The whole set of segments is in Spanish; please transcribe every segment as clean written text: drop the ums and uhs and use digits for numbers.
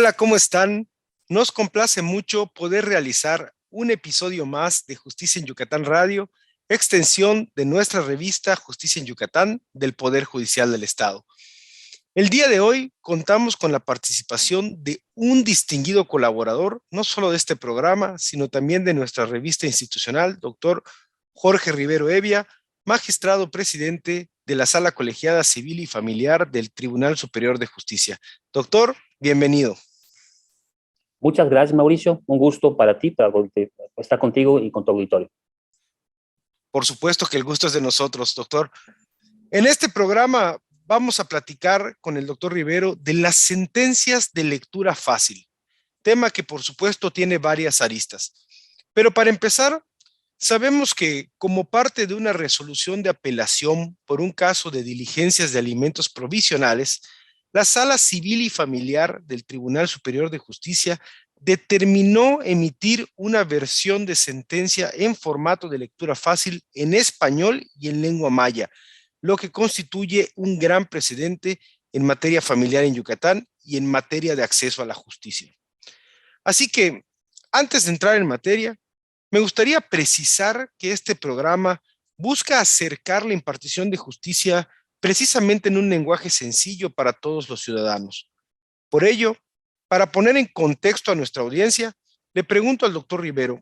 Hola, ¿cómo están? Nos complace mucho poder realizar un episodio más de Justicia en Yucatán Radio, extensión de nuestra revista Justicia en Yucatán del Poder Judicial del Estado. El día de hoy contamos con la participación de un distinguido colaborador, no solo de este programa, sino también de nuestra revista institucional, doctor Jorge Rivero Evia, magistrado presidente de la Sala Colegiada Civil y Familiar del Tribunal Superior de Justicia. Doctor, bienvenido. Muchas gracias, Mauricio. Un gusto para ti, para estar contigo y con tu auditorio. Por supuesto que el gusto es de nosotros, doctor. En este programa vamos a platicar con el doctor Rivero de las sentencias de lectura fácil, tema que por supuesto tiene varias aristas. Pero para empezar, sabemos que como parte de una resolución de apelación por un caso de diligencias de alimentos provisionales, la Sala Civil y Familiar del Tribunal Superior de Justicia determinó emitir una versión de sentencia en formato de lectura fácil en español y en lengua maya, lo que constituye un gran precedente en materia familiar en Yucatán y en materia de acceso a la justicia. Así que, antes de entrar en materia, me gustaría precisar que este programa busca acercar la impartición de justicia precisamente en un lenguaje sencillo para todos los ciudadanos. Por ello, para poner en contexto a nuestra audiencia, le pregunto al doctor Rivero,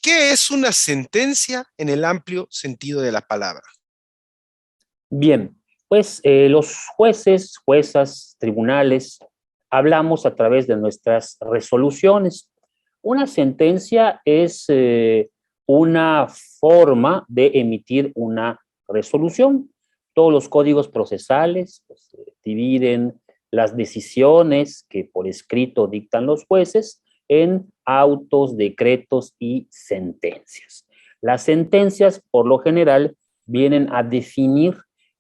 ¿qué es una sentencia en el amplio sentido de la palabra? Bien, pues los jueces, juezas, tribunales, hablamos a través de nuestras resoluciones. Una sentencia es una forma de emitir una resolución. Todos los códigos procesales pues, dividen las decisiones que por escrito dictan los jueces en autos, decretos y sentencias. Las sentencias, por lo general, vienen a definir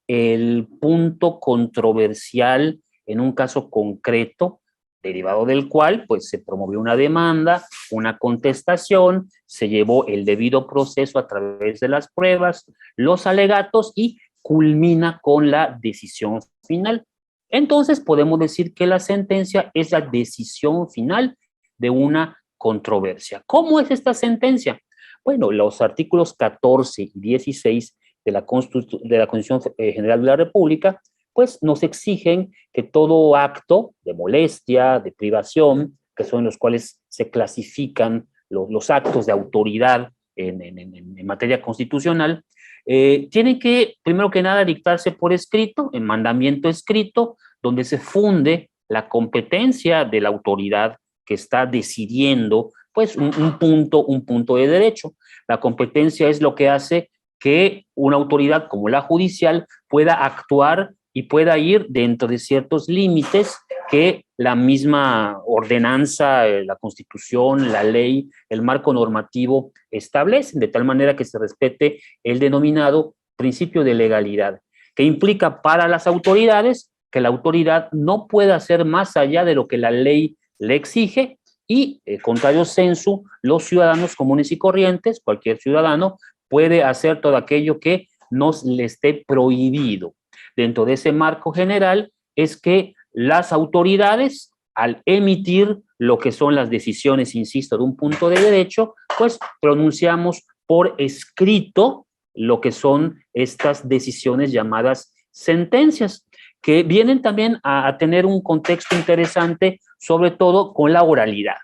el punto controversial en un caso concreto, derivado del cual pues, se promovió una demanda, una contestación, se llevó el debido proceso a través de las pruebas, los alegatos y culmina con la decisión final. Entonces podemos decir que la sentencia es la decisión final de una controversia. ¿Cómo es esta sentencia? Bueno, los artículos 14 y 16 de la Constitución General de la República, pues nos exigen que todo acto de molestia, de privación, que son los cuales se clasifican los actos de autoridad en materia constitucional, tienen que, primero que nada, dictarse por escrito, en mandamiento escrito, donde se funde la competencia de la autoridad que está decidiendo, pues, un punto de derecho. La competencia es lo que hace que una autoridad como la judicial pueda actuar y pueda ir dentro de ciertos límites que la misma ordenanza, la Constitución, la ley, el marco normativo establecen, de tal manera que se respete el denominado principio de legalidad, que implica para las autoridades que la autoridad no pueda hacer más allá de lo que la ley le exige y, contrario sensu, los ciudadanos comunes y corrientes, cualquier ciudadano, puede hacer todo aquello que no le esté prohibido. Dentro de ese marco general es que las autoridades, al emitir lo que son las decisiones, insisto, de un punto de derecho, pues pronunciamos por escrito lo que son estas decisiones llamadas sentencias, que vienen también a tener un contexto interesante, sobre todo con la oralidad.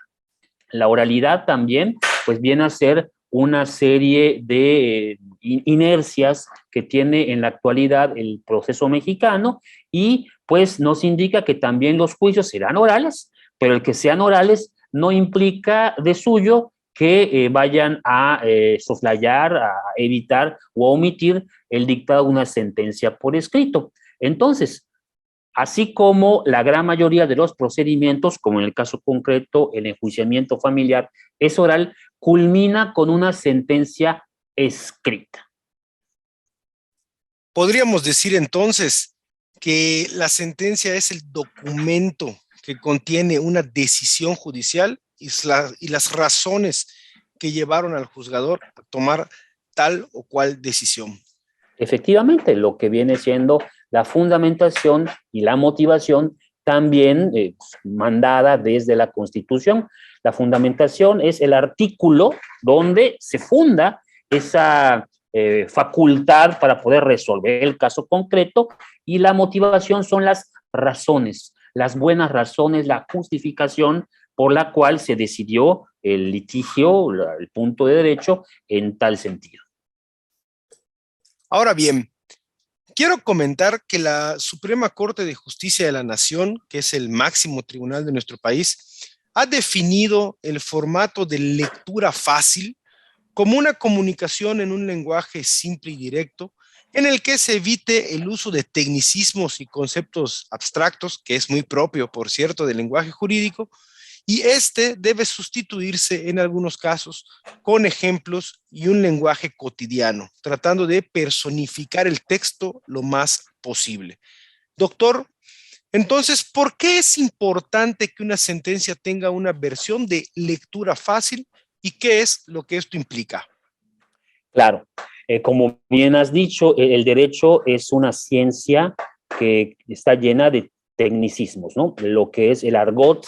La oralidad también, pues viene a ser una serie de inercias que tiene en la actualidad el proceso mexicano y pues nos indica que también los juicios serán orales, pero el que sean orales no implica de suyo que vayan a soslayar, a evitar o a omitir el dictado de una sentencia por escrito. Entonces, así como la gran mayoría de los procedimientos, como en el caso concreto, el enjuiciamiento familiar es oral, culmina con una sentencia escrita. Podríamos decir entonces que la sentencia es el documento que contiene una decisión judicial y las razones que llevaron al juzgador a tomar tal o cual decisión. Efectivamente, lo que viene siendo la fundamentación y la motivación también mandada desde la Constitución. La fundamentación es el artículo donde se funda esa facultad para poder resolver el caso concreto, y la motivación son las razones, las buenas razones, la justificación por la cual se decidió el litigio, el punto de derecho en tal sentido. Ahora bien, quiero comentar que la Suprema Corte de Justicia de la Nación, que es el máximo tribunal de nuestro país, ha definido el formato de lectura fácil como una comunicación en un lenguaje simple y directo, en el que se evite el uso de tecnicismos y conceptos abstractos, que es muy propio, por cierto, del lenguaje jurídico, y este debe sustituirse en algunos casos con ejemplos y un lenguaje cotidiano, tratando de personificar el texto lo más posible. Doctor, entonces, ¿por qué es importante que una sentencia tenga una versión de lectura fácil y qué es lo que esto implica? Claro, como bien has dicho, el derecho es una ciencia que está llena de tecnicismos, ¿no? Lo que es el argot,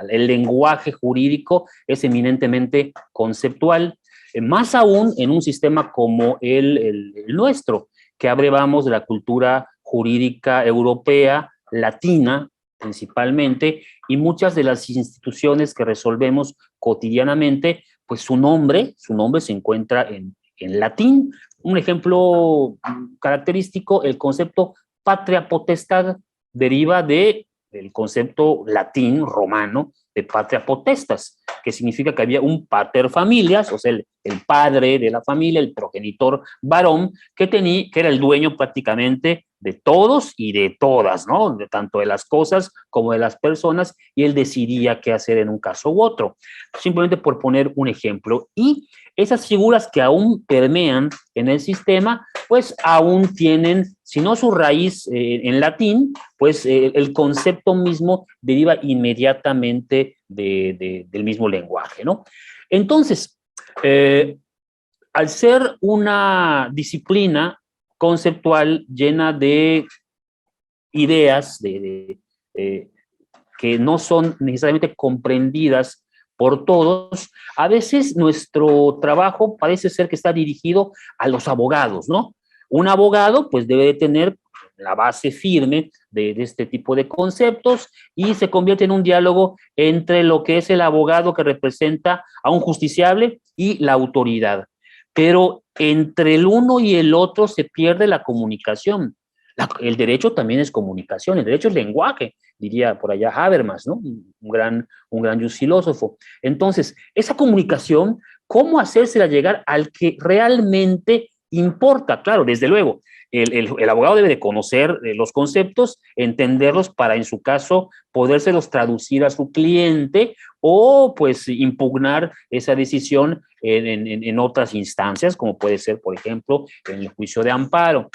el lenguaje jurídico es eminentemente conceptual, más aún en un sistema como el nuestro, que abrevamos de la cultura jurídica europea, latina principalmente, y muchas de las instituciones que resolvemos cotidianamente, pues su nombre se encuentra en latín. Un ejemplo característico, el concepto patria potestad deriva del concepto latín romano de patria potestas, que significa que había un pater familias, o sea, el padre de la familia, el progenitor varón, que era el dueño prácticamente de todos y de todas, ¿no? De tanto de las cosas como de las personas, y él decidía qué hacer en un caso u otro. Simplemente por poner un ejemplo. Y esas figuras que aún permean en el sistema, pues aún tienen, si no su raíz en latín, pues el concepto mismo deriva inmediatamente del mismo lenguaje, ¿no? Entonces, al ser una disciplina conceptual llena de ideas que no son necesariamente comprendidas por todos, a veces nuestro trabajo parece ser que está dirigido a los abogados, ¿no? Un abogado pues debe tener la base firme de este tipo de conceptos, y se convierte en un diálogo entre lo que es el abogado que representa a un justiciable y la autoridad. Pero entre el uno y el otro se pierde la comunicación. El derecho también es comunicación, el derecho es lenguaje, diría por allá Habermas, ¿no? Un gran filósofo. Entonces, esa comunicación, ¿cómo hacérsela llegar al que realmente importa? Claro, desde luego, el abogado debe de conocer los conceptos, entenderlos para, en su caso, podérselos traducir a su cliente, o pues impugnar esa decisión en otras instancias, como puede ser, por ejemplo, en el juicio de amparo.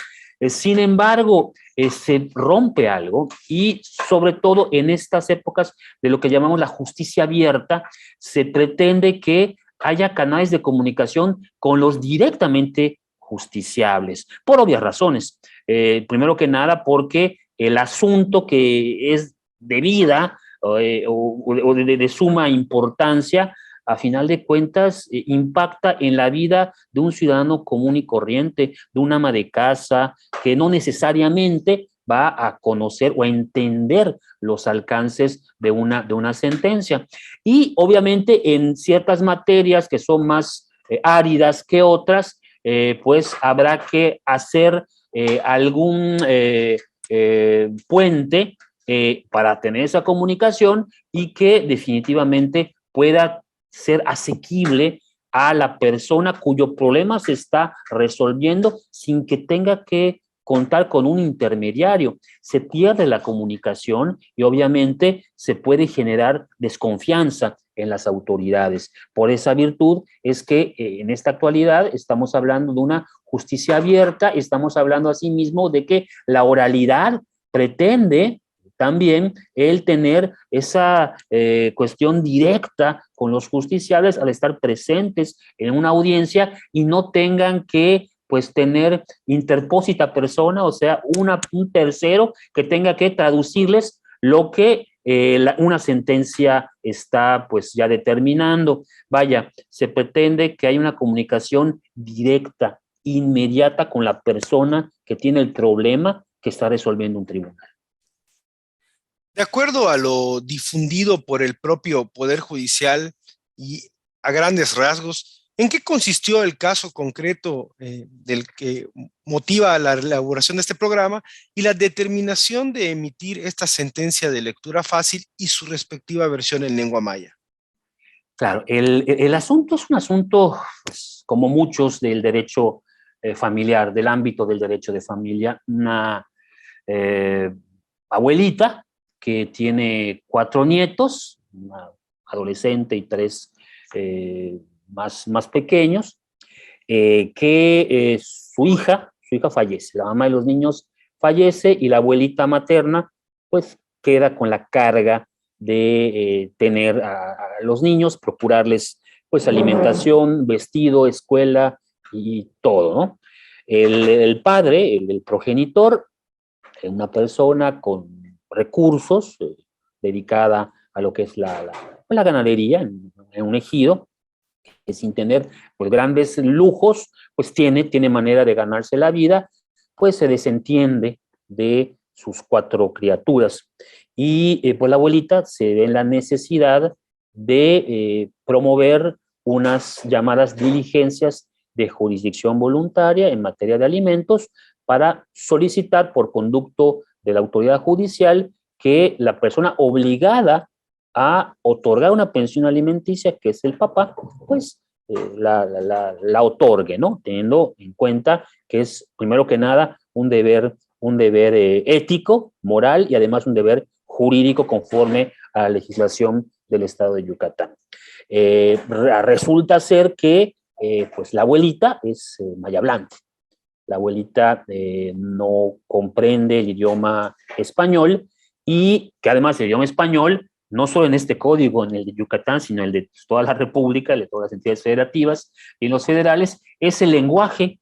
Sin embargo, se rompe algo, y sobre todo en estas épocas de lo que llamamos la justicia abierta, se pretende que haya canales de comunicación con los directamente justiciables, por obvias razones. Primero que nada, porque el asunto que es de vida o de suma importancia, a final de cuentas, impacta en la vida de un ciudadano común y corriente, de un ama de casa, que no necesariamente va a conocer o a entender los alcances de una sentencia. Y obviamente en ciertas materias que son más áridas que otras, pues habrá que hacer algún puente para tener esa comunicación, y que definitivamente pueda ser asequible a la persona cuyo problema se está resolviendo sin que tenga que contar con un intermediario. Se pierde la comunicación y obviamente se puede generar desconfianza en las autoridades. Por esa virtud es que en esta actualidad estamos hablando de una justicia abierta, estamos hablando asimismo de que la oralidad pretende también el tener esa cuestión directa con los justiciables al estar presentes en una audiencia, y no tengan que pues tener interpósita persona, o sea, un tercero que tenga que traducirles lo que una sentencia está pues ya determinando. Vaya, se pretende que haya una comunicación directa, inmediata con la persona que tiene el problema que está resolviendo un tribunal. De acuerdo a lo difundido por el propio Poder Judicial y a grandes rasgos, ¿en qué consistió el caso concreto del que motiva la elaboración de este programa y la determinación de emitir esta sentencia de lectura fácil y su respectiva versión en lengua maya? Claro, el asunto es un asunto, pues, como muchos del derecho familiar, del ámbito del derecho de familia, una eh, abuelita que tiene 4 nietos, una adolescente y 3 más pequeños, que su hija fallece, la mamá de los niños fallece y la abuelita materna pues queda con la carga de tener a los niños, procurarles pues alimentación, vestido, escuela y todo, ¿no? El padre, el progenitor, una persona con recursos, dedicada a lo que es la ganadería en un ejido, que sin tener pues grandes lujos, pues tiene manera de ganarse la vida, pues se desentiende de sus 4 criaturas. Y pues la abuelita se ve en la necesidad de promover unas llamadas diligencias de jurisdicción voluntaria en materia de alimentos para solicitar por conducto de la autoridad judicial que la persona obligada a otorgar una pensión alimenticia, que es el papá, pues la otorgue, ¿no? Teniendo en cuenta que es, primero que nada, un deber ético, moral y además un deber jurídico conforme a la legislación del Estado de Yucatán. Resulta ser que pues la abuelita es mayablante. La abuelita no comprende el idioma español y que además el idioma español, no solo en este código, en el de Yucatán, sino en el de toda la República, de todas las entidades federativas y los federales, es el lenguaje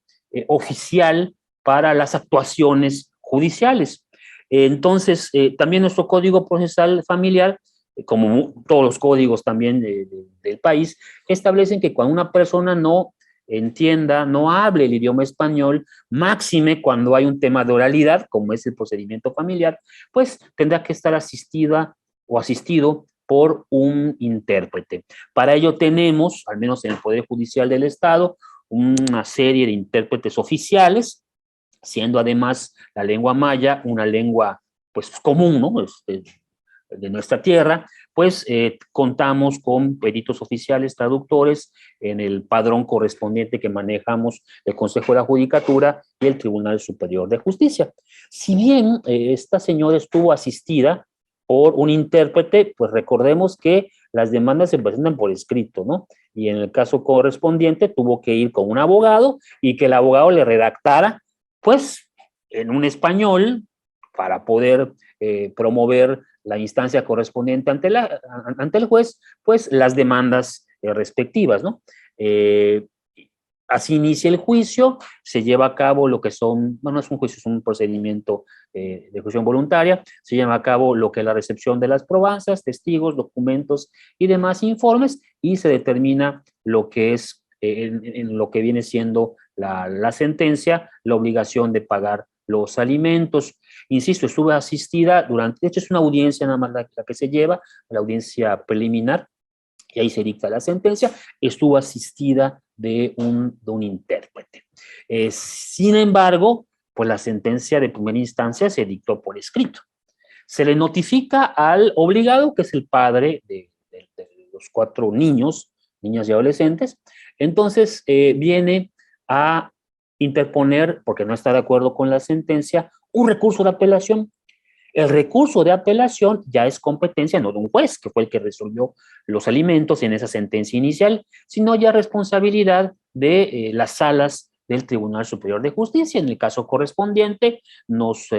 oficial para las actuaciones judiciales. Entonces, también nuestro Código Procesal Familiar, como todos los códigos también del país, establecen que cuando una persona no entienda, no hable el idioma español, máxime cuando hay un tema de oralidad, como es el procedimiento familiar, pues tendrá que estar asistida o asistido por un intérprete. Para ello tenemos, al menos en el Poder Judicial del Estado, una serie de intérpretes oficiales, siendo además la lengua maya una lengua pues común, ¿no? De nuestra tierra, pues contamos con peritos oficiales, traductores en el padrón correspondiente que manejamos el Consejo de la Judicatura y el Tribunal Superior de Justicia. Si bien esta señora estuvo asistida por un intérprete, pues recordemos que las demandas se presentan por escrito, ¿no? Y en el caso correspondiente tuvo que ir con un abogado y que el abogado le redactara, pues, en un español para poder promover la instancia correspondiente ante el juez, pues las demandas respectivas, ¿no? Así inicia el juicio, se lleva a cabo lo que son, bueno, no es un juicio, es un procedimiento de ejecución voluntaria, se lleva a cabo lo que es la recepción de las probanzas, testigos, documentos y demás informes, y se determina lo que es, en lo que viene siendo la sentencia, la obligación de pagar los alimentos. Insisto, estuve asistida durante, de hecho es una audiencia nada más la que se lleva, la audiencia preliminar, y ahí se dicta la sentencia, estuvo asistida de un intérprete. Sin embargo, pues la sentencia de primera instancia se dictó por escrito. Se le notifica al obligado, que es el padre de los 4 niños, niñas y adolescentes, entonces viene a interponer, porque no está de acuerdo con la sentencia, un recurso de apelación. El recurso de apelación ya es competencia no de un juez, que fue el que resolvió los alimentos en esa sentencia inicial, sino ya responsabilidad de las salas del Tribunal Superior de Justicia. En el caso correspondiente, nos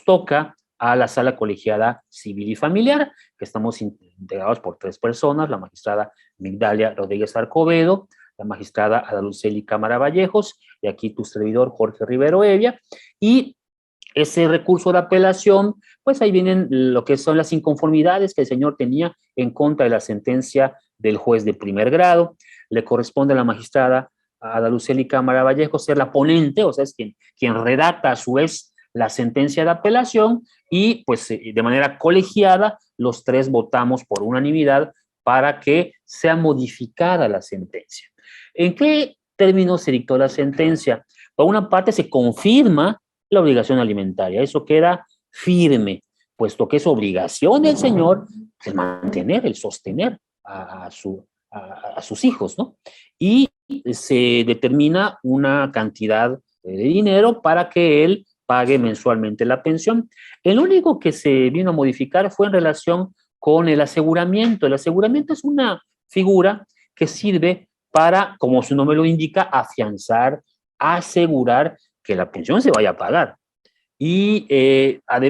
toca a la sala colegiada civil y familiar, que estamos integrados por 3 personas, la magistrada Migdalia Rodríguez Arcobedo, la magistrada Adaluceli Cámara Vallejos, y aquí tu servidor Jorge Rivero Evia, y ese recurso de apelación, pues ahí vienen lo que son las inconformidades que el señor tenía en contra de la sentencia del juez de primer grado. Le corresponde a la magistrada Adaluceli Cámara Vallejo ser la ponente, o sea, es quien redacta a su vez la sentencia de apelación y pues de manera colegiada los tres votamos por unanimidad para que sea modificada la sentencia. ¿En qué términos se dictó la sentencia? Por una parte se confirma la obligación alimentaria, eso queda firme, puesto que es obligación del señor el mantener, el sostener a sus hijos, ¿no? Y se determina una cantidad de dinero para que él pague mensualmente la pensión. El único que se vino a modificar fue en relación con el aseguramiento. El aseguramiento es una figura que sirve para, como su nombre lo indica, afianzar, asegurar que la pensión se vaya a pagar. Y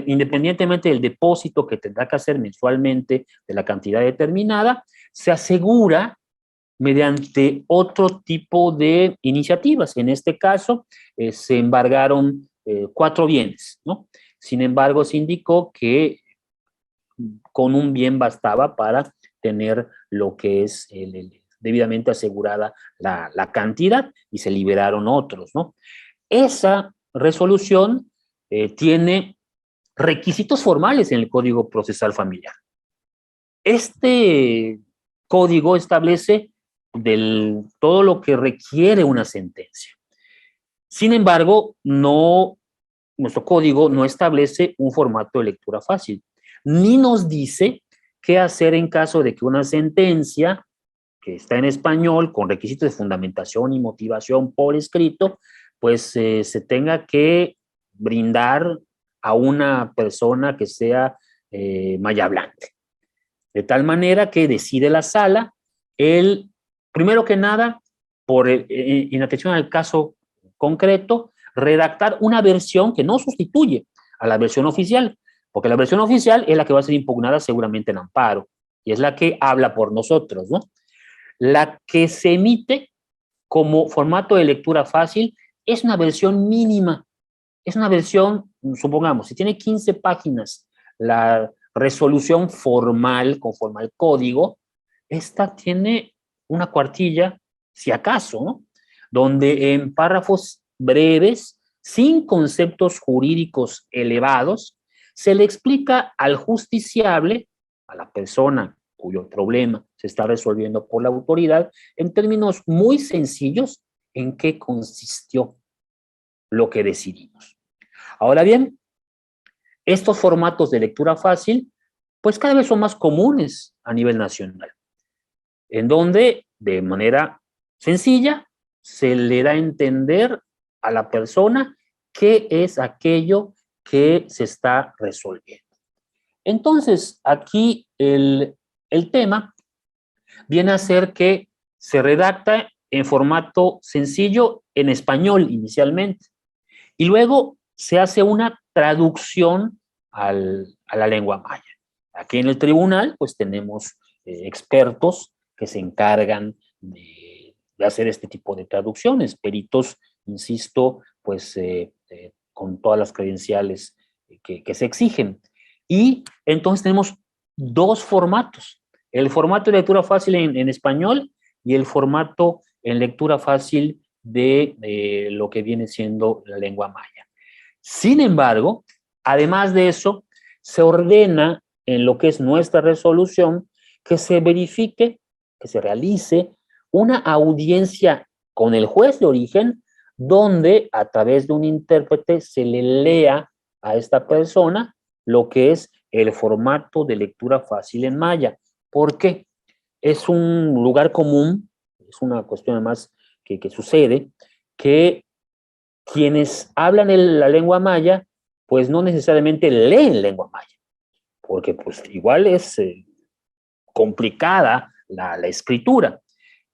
independientemente del depósito que tendrá que hacer mensualmente de la cantidad determinada, se asegura mediante otro tipo de iniciativas. En este caso, se embargaron 4 bienes, ¿no? Sin embargo, se indicó que con un bien bastaba para tener lo que es debidamente asegurada la cantidad y se liberaron otros, ¿no? Esa resolución tiene requisitos formales en el Código Procesal Familiar. Este código establece todo lo que requiere una sentencia. Sin embargo, nuestro código no establece un formato de lectura fácil, ni nos dice qué hacer en caso de que una sentencia que está en español, con requisitos de fundamentación y motivación por escrito, pues se tenga que brindar a una persona que sea mayablante. De tal manera que decide la sala, primero que nada, en atención al caso concreto, redactar una versión que no sustituye a la versión oficial, porque la versión oficial es la que va a ser impugnada seguramente en amparo, y es la que habla por nosotros, ¿no? La que se emite como formato de lectura fácil es una versión mínima, es una versión, supongamos, si tiene 15 páginas la resolución formal, conforme al código, esta tiene una cuartilla, si acaso, ¿no? Donde en párrafos breves, sin conceptos jurídicos elevados, se le explica al justiciable, a la persona cuyo problema se está resolviendo por la autoridad, en términos muy sencillos, en qué consistió lo que decidimos. Ahora bien, estos formatos de lectura fácil, pues cada vez son más comunes a nivel nacional, en donde de manera sencilla se le da a entender a la persona qué es aquello que se está resolviendo. Entonces, aquí el tema viene a ser que se redacta en formato sencillo en español inicialmente y luego se hace una traducción a la lengua maya. Aquí en el tribunal, pues tenemos expertos que se encargan de hacer este tipo de traducciones, peritos, insisto, pues con todas las credenciales que se exigen. Y entonces tenemos 2 formatos, el formato de lectura fácil en español y el formato en lectura fácil de lo que viene siendo la lengua maya. Sin embargo, además de eso, se ordena en lo que es nuestra resolución que se verifique, que se realice una audiencia con el juez de origen donde a través de un intérprete se le lea a esta persona lo que es el formato de lectura fácil en maya. ¿Por qué? Es un lugar común, es una cuestión además que sucede, que quienes hablan la lengua maya, pues no necesariamente leen lengua maya, porque pues igual es complicada la escritura.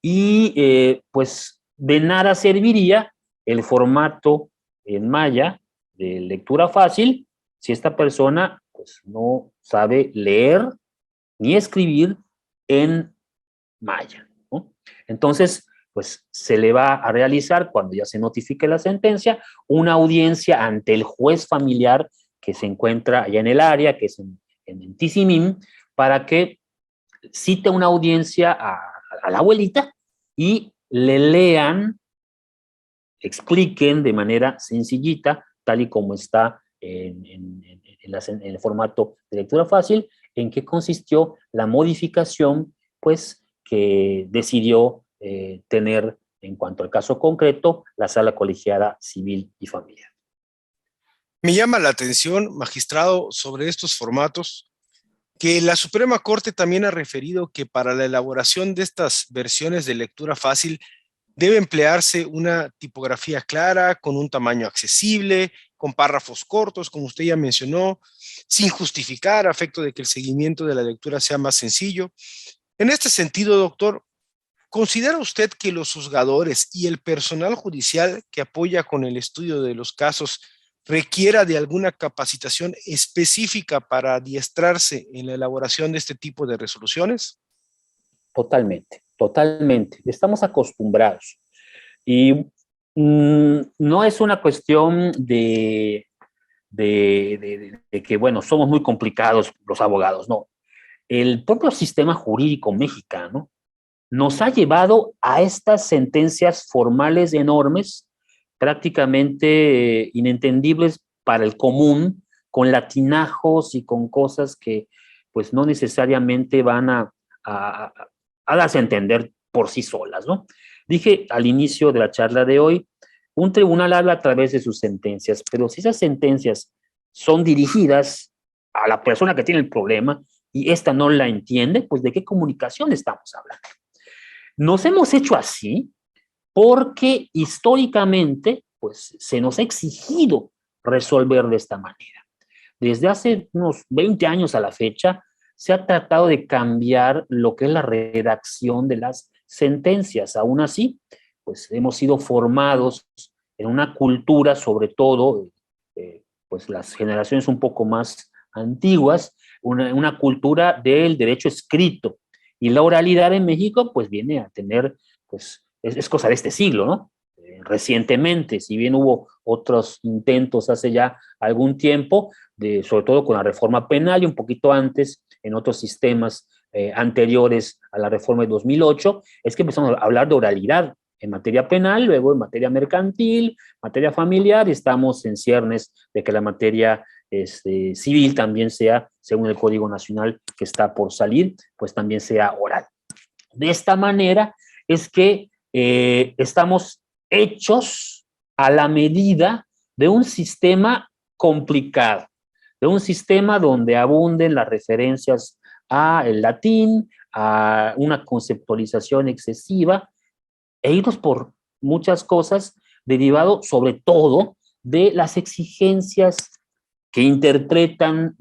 Y pues de nada serviría el formato en maya de lectura fácil si esta persona pues no sabe leer ni escribir en maya, ¿no? Entonces, pues se le va a realizar, cuando ya se notifique la sentencia, una audiencia ante el juez familiar que se encuentra allá en el área, que es en Tizimín, para que cite una audiencia a la abuelita y le lean, expliquen de manera sencillita, tal y como está en el formato de lectura fácil, en qué consistió la modificación, pues, que decidió tener en cuanto al caso concreto la Sala Colegiada Civil y Familiar. Me llama la atención, magistrado, sobre estos formatos, que la Suprema Corte también ha referido que para la elaboración de estas versiones de lectura fácil debe emplearse una tipografía clara, con un tamaño accesible, con párrafos cortos, como usted ya mencionó, sin justificar, a efecto de que el seguimiento de la lectura sea más sencillo. En este sentido, doctor, ¿considera usted que los juzgadores y el personal judicial que apoya con el estudio de los casos requiera de alguna capacitación específica para adiestrarse en la elaboración de este tipo de resoluciones? Totalmente, totalmente. Estamos acostumbrados. Y no es una cuestión de que, bueno, somos muy complicados los abogados, no. El propio sistema jurídico mexicano nos ha llevado a estas sentencias formales enormes, prácticamente inentendibles para el común, con latinajos y con cosas que pues no necesariamente van a, a darse a entender por sí solas, ¿no? Dije al inicio de la charla de hoy, un tribunal habla a través de sus sentencias, pero si esas sentencias son dirigidas a la persona que tiene el problema y esta no la entiende, pues ¿de qué comunicación estamos hablando? Nos hemos hecho así porque históricamente pues, se nos ha exigido resolver de esta manera. Desde hace unos 20 años a la fecha, se ha tratado de cambiar lo que es la redacción de las sentencias. Aún así, pues hemos sido formados en una cultura, sobre todo, pues las generaciones un poco más antiguas, una cultura del derecho escrito. Y la oralidad en México, pues viene a tener, pues es cosa de este siglo, ¿no? Recientemente, si bien hubo otros intentos hace ya algún tiempo, sobre todo con la reforma penal y un poquito antes en otros sistemas anteriores a la reforma de 2008, es que empezamos a hablar de oralidad en materia penal, luego en materia mercantil, materia familiar, y estamos en ciernes de que la materia civil también sea, según el Código Nacional que está por salir, pues también sea oral. De esta manera es que estamos hechos a la medida de un sistema complicado, de un sistema donde abunden las referencias al latín, a una conceptualización excesiva, e irnos por muchas cosas derivado sobre todo de las exigencias que interpretan,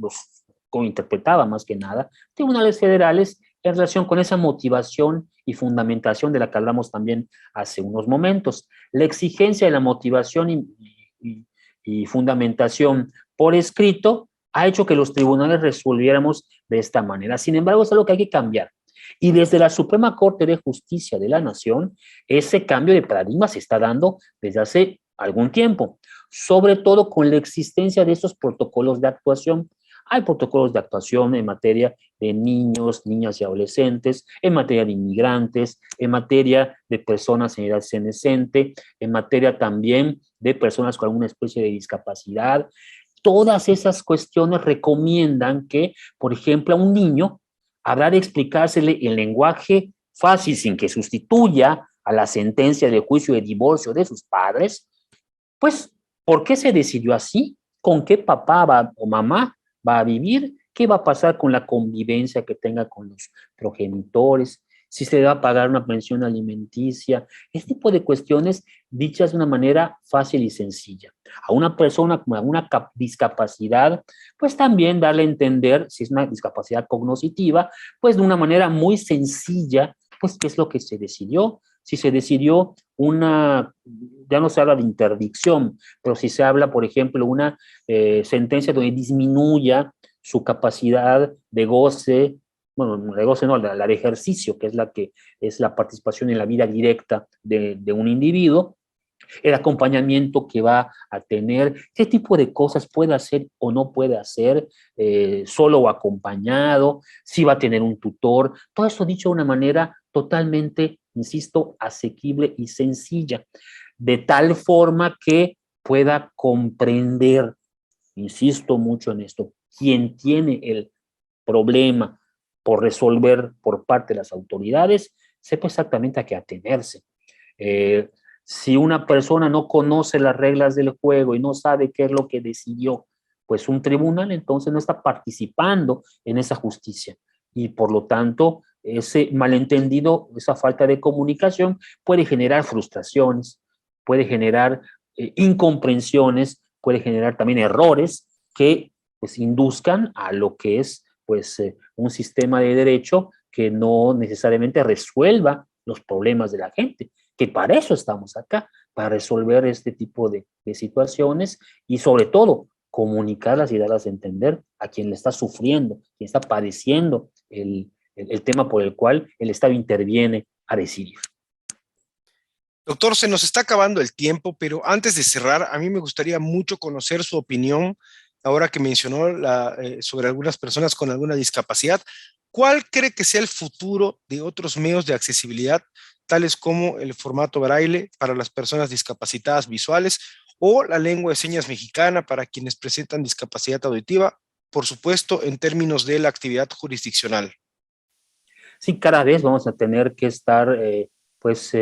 como interpretaba más que nada, tribunales federales en relación con esa motivación y fundamentación de la que hablamos también hace unos momentos. La exigencia de la motivación y fundamentación por escrito ha hecho que los tribunales resolviéramos de esta manera. Sin embargo, es algo que hay que cambiar. Y desde la Suprema Corte de Justicia de la Nación, ese cambio de paradigma se está dando desde hace algún tiempo, sobre todo con la existencia de estos protocolos de actuación. Hay protocolos de actuación en materia de niños, niñas y adolescentes, en materia de inmigrantes, en materia de personas en edad senescente, en materia también de personas con alguna especie de discapacidad. Todas esas cuestiones recomiendan que, por ejemplo, a un niño habrá de explicársele en lenguaje fácil, sin que sustituya a la sentencia de juicio de divorcio de sus padres, pues, ¿por qué se decidió así? ¿Con qué papá o mamá va a vivir? ¿Qué va a pasar con la convivencia que tenga con los progenitores? Si se le va a pagar una pensión alimenticia, este tipo de cuestiones dichas de una manera fácil y sencilla. A una persona con alguna discapacidad, pues también darle a entender, si es una discapacidad cognitiva, pues de una manera muy sencilla, pues qué es lo que se decidió. Si se decidió ya no se habla de interdicción, pero si se habla, por ejemplo, una sentencia donde disminuya su capacidad de goce bueno, de goce no, la de ejercicio, que es la que es la participación en la vida directa de un individuo, el acompañamiento que va a tener, qué tipo de cosas puede hacer o no puede hacer, solo o acompañado, si va a tener un tutor, todo eso dicho de una manera totalmente, insisto, asequible y sencilla, de tal forma que pueda comprender, insisto mucho en esto, quien tiene el problema por resolver por parte de las autoridades, sepa exactamente a qué atenerse. Eh, si una persona no conoce las reglas del juego y no sabe qué es lo que decidió, pues un tribunal entonces no está participando en esa justicia. Y por lo tanto, ese malentendido, esa falta de comunicación puede generar frustraciones, puede generar incomprensiones, puede generar también errores que pues induzcan a lo que es pues un sistema de derecho que no necesariamente resuelva los problemas de la gente, que para eso estamos acá, para resolver este tipo de situaciones y sobre todo comunicarlas y darlas a entender a quien le está sufriendo, quien está padeciendo el tema por el cual el Estado interviene a decidir. Doctor, se nos está acabando el tiempo, pero antes de cerrar, a mí me gustaría mucho conocer su opinión, ahora que mencionó sobre algunas personas con alguna discapacidad. ¿Cuál cree que sea el futuro de otros medios de accesibilidad, tales como el formato braille para las personas discapacitadas visuales o la lengua de señas mexicana para quienes presentan discapacidad auditiva, por supuesto, en términos de la actividad jurisdiccional? Sí, cada vez vamos a tener que estar, pues,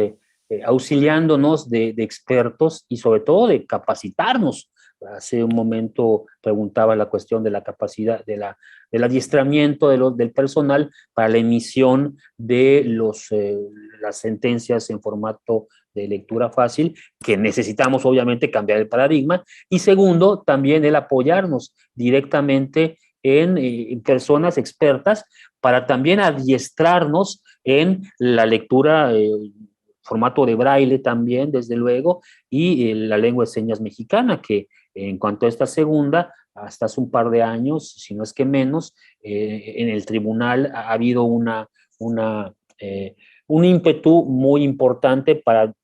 auxiliándonos de expertos y sobre todo de capacitarnos. Hace un momento preguntaba la cuestión de la capacidad, del adiestramiento del personal para la emisión de las sentencias en formato de lectura fácil, que necesitamos obviamente cambiar el paradigma. Y segundo, también el apoyarnos directamente en personas expertas para también adiestrarnos en la lectura, formato de braille también, desde luego, y la lengua de señas mexicana, que en cuanto a esta segunda, hasta hace un par de años, si no es que menos, en el tribunal ha habido un ímpetu muy importante para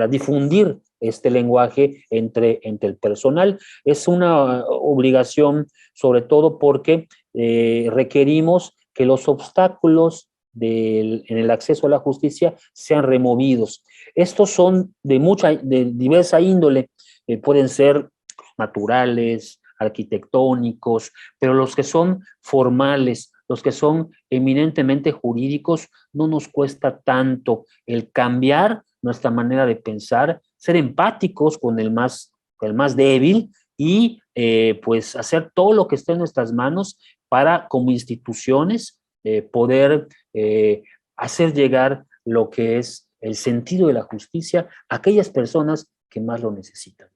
difundir este lenguaje entre el personal. Es una obligación, sobre todo porque requerimos que los obstáculos en el acceso a la justicia sean removidos. Estos son de diversa índole, pueden ser naturales, arquitectónicos, pero los que son formales, los que son eminentemente jurídicos, no nos cuesta tanto el cambiar nuestra manera de pensar, ser empáticos con el más débil y pues hacer todo lo que esté en nuestras manos para, como instituciones, poder hacer llegar lo que es el sentido de la justicia a aquellas personas que más lo necesitan.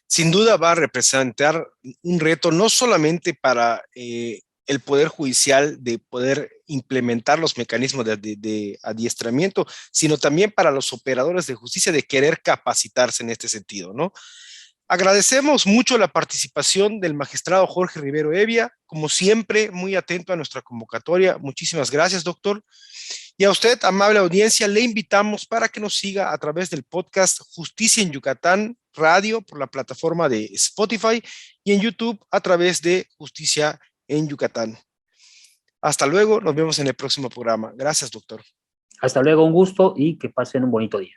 Sin duda va a representar un reto no solamente para el Poder Judicial de poder implementar los mecanismos de adiestramiento, sino también para los operadores de justicia de querer capacitarse en este sentido, ¿no? Agradecemos mucho la participación del magistrado Jorge Rivero Evia, como siempre, muy atento a nuestra convocatoria. Muchísimas gracias, doctor. Y a usted, amable audiencia, le invitamos para que nos siga a través del podcast Justicia en Yucatán Radio por la plataforma de Spotify y en YouTube a través de Justicia en Yucatán. Hasta luego, nos vemos en el próximo programa. Gracias, doctor. Hasta luego, un gusto y que pasen un bonito día.